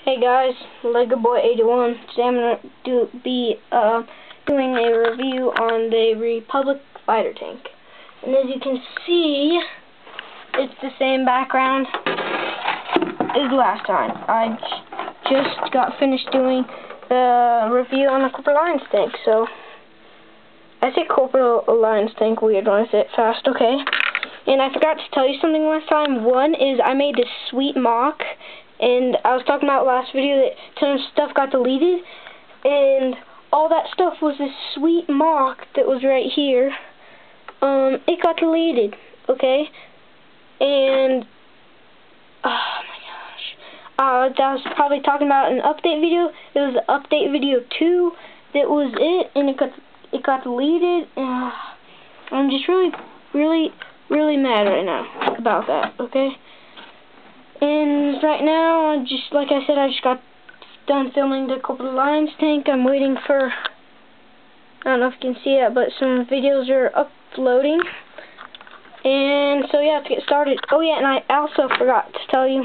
Hey guys, Lego Boy 81. Today I'm going to be doing a review on the Republic fighter tank. And as you can see, it's the same background as last time. I just got finished doing the review on the Corporate Alliance tank. So, I say Corporate Alliance tank weird when I say it fast, okay? And I forgot to tell you something last time. One is I made this sweet mock. And I was talking about last video that a ton of stuff got deleted, and all that stuff was this sweet mock that was right here. It got deleted, okay? And oh my gosh, that was probably talking about an update video. It was update video 2 that was it, and it got deleted. I'm just really mad right now about that, okay? And right now, just like I said, I just got done filming the Corporate Alliance tank. I'm waiting for, I don't know if you can see it, but some videos are uploading. And so yeah, to get started. Oh yeah, and I also forgot to tell you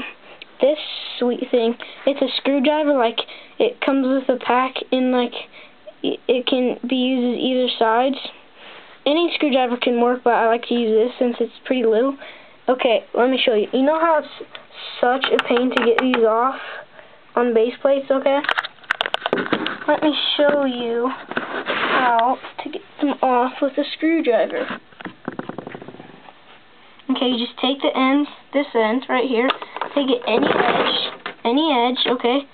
this sweet thing. It's a screwdriver. Like, it comes with a pack, and like it can be used as either sides. Any screwdriver can work, but I like to use this since it's pretty little. Okay, let me show you. You know how it's such a pain to get these off on base plates, okay? Let me show you how to get them off with a screwdriver. Okay, you just take the ends, this end right here, take it any edge, okay?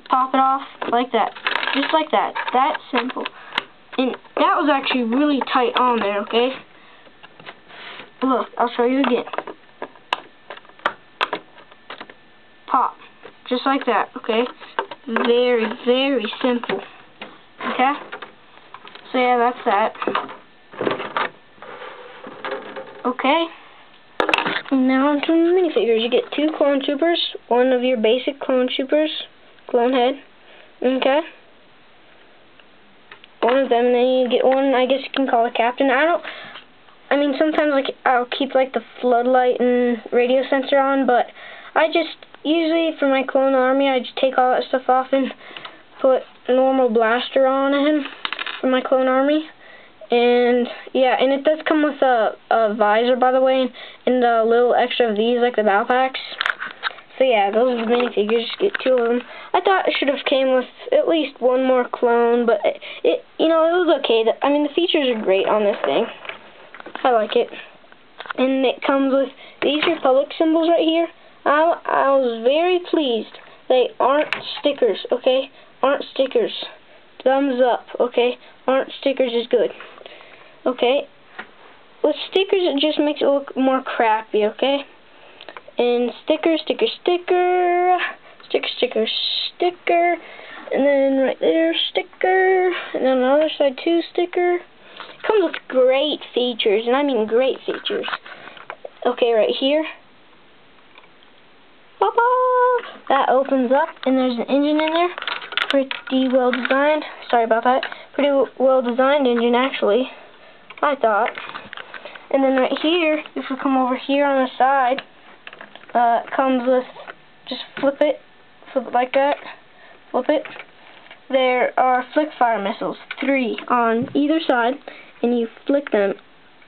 Pop it off like that. Just like that. That's simple. And that was actually really tight on there, okay? Look, I'll show you again. Pop. Just like that, okay? Very simple. Okay? So yeah, that's that. Okay. Now onto the minifigures. You get 2 clone troopers, one of your basic clone troopers, clone head. Okay? One of them, and then you get one, I guess you can call a captain. I mean, sometimes like I'll keep like the floodlight and radio sensor on, but I just usually for my clone army I just take all that stuff off and put a normal blaster on him for my clone army. And yeah, and it does come with a visor, by the way, and a little extra of these, like the battle packs. So yeah, those are the minifigures. Just get 2 of them. I thought it should have came with at least one more clone, but it was okay. I mean, the features are great on this thing. I like it. And it comes with these Republic symbols right here. I was very pleased. They aren't stickers, okay? Aren't stickers. Thumbs up, okay? Aren't stickers is good. Okay? With stickers, it just makes it look more crappy, okay? And sticker, and then right there, sticker, and then on the other side too, sticker. It comes with great features, and I mean great features. Okay, right here. That opens up, and there's an engine in there. Pretty well designed. Sorry about that. Pretty well designed engine, actually, I thought. And then right here, if we come over here on the side, it comes with, just flip it like that, flip it. There are flick fire missiles, 3 on either side, and you flick them,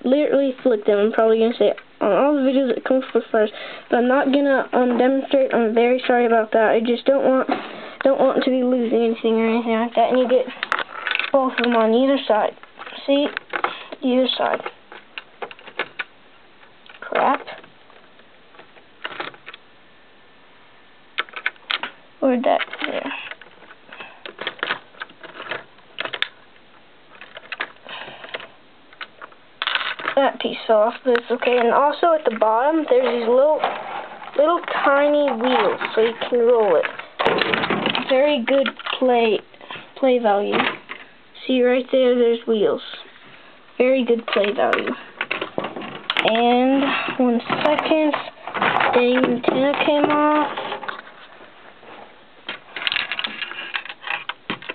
literally flick them. I'm probably going to say it on all the videos that come with flick fires, but I'm not going to demonstrate. I'm very sorry about that. I just don't want to be losing anything or anything like that. And you get both of them on either side. See? Either side. Crap. Where'd that go? There. That piece fell off, but it's okay. And also at the bottom, there's these little tiny wheels, so you can roll it. Very good play value. See right there, there's wheels. Very good play value. And 1 second, the antenna came off.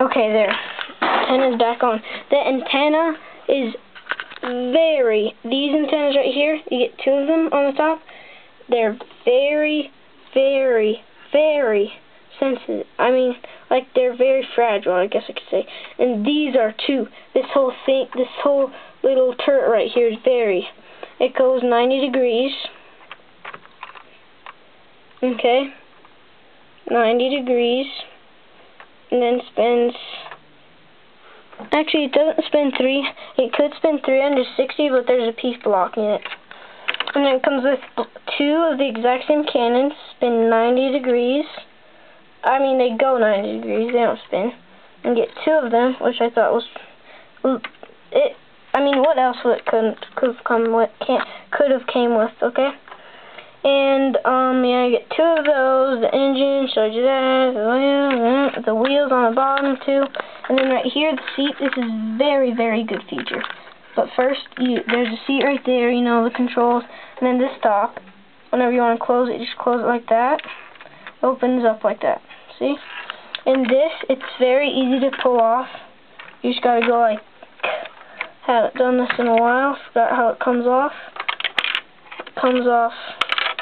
Okay, there. Antenna's back on. The antenna is these antennas right here, you get 2 of them on the top. They're very sensitive. I mean, like they're very fragile, I guess I could say. And these are too. This whole little turret right here is it goes 90 degrees. Okay. 90 degrees. And then spins. Actually, it doesn't spin 3. It could spin 360, but there's a piece blocking it. And then it comes with 2 of the exact same cannons, spin 90 degrees. I mean, they go 90 degrees, they don't spin. And get 2 of them, which I thought was it. I mean, what else would it could have came with? Okay. And yeah, I get 2 of those. The engine shows you that. The wheels on the bottom too. And then right here, the seat. This is very, very good feature. But first, there's a seat right there, you know, the controls. And then this top, whenever you want to close it, just close it like that. Opens up like that. See? And this, it's very easy to pull off. You just gotta go like, haven't done this in a while. Forgot how it comes off. It comes off.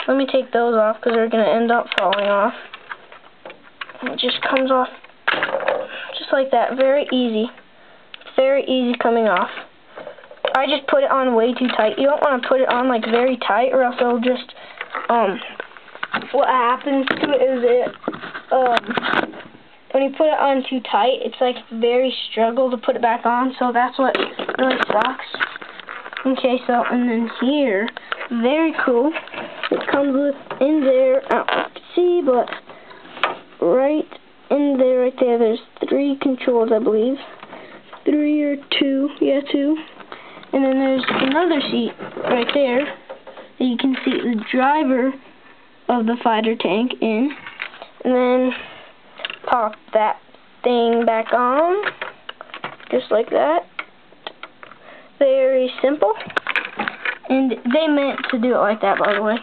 Let me take those off because they're gonna end up falling off. And it just comes off just like that. Very easy. Very easy coming off. I just put it on way too tight. You don't want to put it on like very tight, or else it'll just what happens to it is when you put it on too tight, it's like very struggle to put it back on. So that's what really sucks. Okay, so and then here, very cool. It comes with in there. I don't know if you can see, but right in there, right there, there's 3 controls, I believe. 3 or 2, yeah, 2. And then there's another seat right there that you can see the driver of the fighter tank in. And then pop that thing back on, just like that. Very simple. And they meant to do it like that, by the way.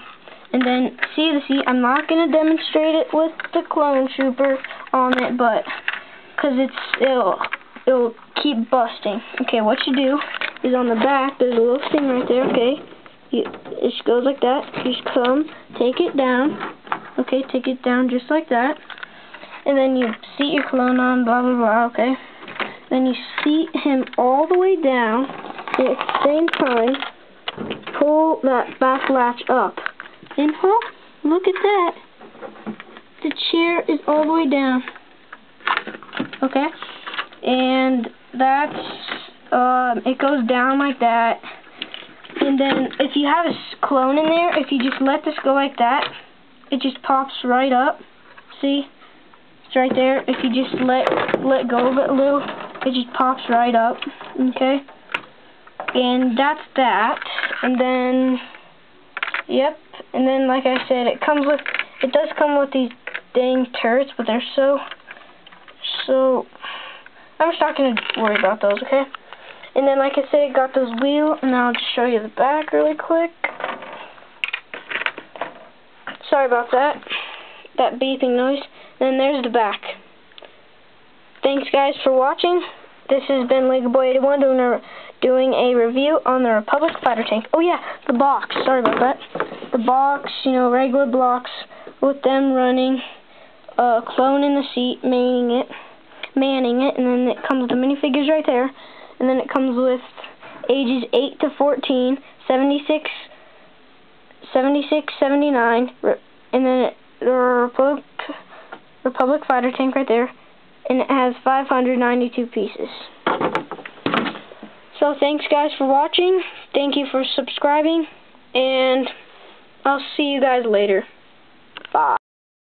And then, see the seat, I'm not going to demonstrate it with the clone trooper on it, but, because it'll keep busting. Okay, what you do is on the back, there's a little thing right there, okay? It just goes like that. You just come, take it down. Okay, take it down just like that. And then you seat your clone on, blah, blah, blah, okay? Then you seat him all the way down, and at the same time, pull that back latch up. And look at that. The chair is all the way down. Okay? And that's, it goes down like that. And then if you have a clone in there, if you just let this go like that, it just pops right up. See? It's right there. If you just let go of it a little, it just pops right up. Okay? And that's that. And then, yep. And then, like I said, it does come with these dang turrets, but they're so, I'm just not going to worry about those, okay? And then, like I said, it got those wheels, and I'll just show you the back really quick. Sorry about that beeping noise. And then there's the back. Thanks, guys, for watching. This has been LegoBoy81 doing a review on the Republic fighter tank. Oh yeah, the box. Sorry about that. The box, you know, regular blocks with them running, clone in the seat, manning it, and then it comes with the minifigures right there. And then it comes with ages 8 to 14, 76, 79, and then the Republic fighter tank right there, and it has 592 pieces. So thanks, guys, for watching. Thank you for subscribing, and I'll see you guys later.